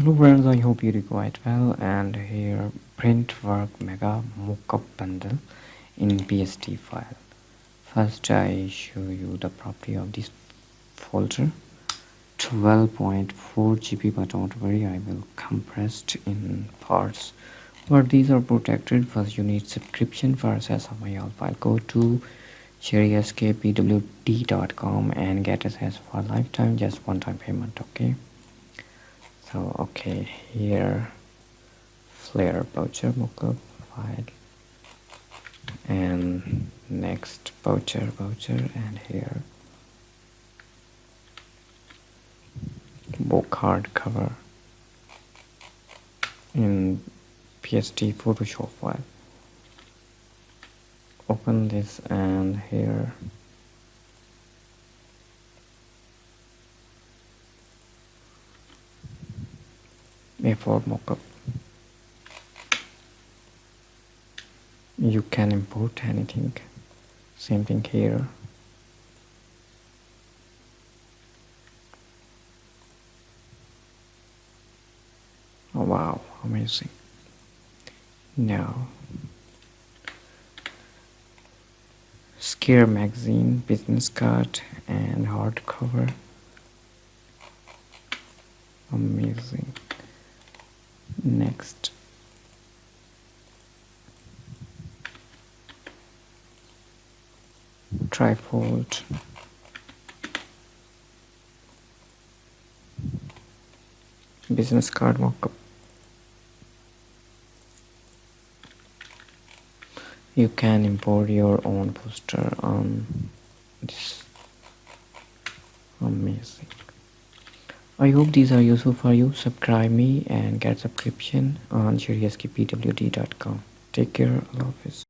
Hello friends, I hope you do quite well. And here print work mega mockup bundle in PSD file. First I show you the property of this folder. 12.4 GB, but don't worry, I will compress it in parts. But these are protected. First you need subscription for access of my all file. Go to sherryskpwd.com and get access for lifetime, just one-time payment. Okay, so okay, here flare voucher mockup file, and next voucher, and here book hardcover in PSD Photoshop file. Open this, and here A4 mockup. You can import anything. Same thing here. Oh wow, amazing. Now Scare magazine, business card, and hardcover. Amazing. Next, trifold, business card mockup. You can import your own poster on this. Amazing. I hope these are useful for you. Subscribe me and get subscription on sherryskpwd.com. Take care. Allah Hafiz.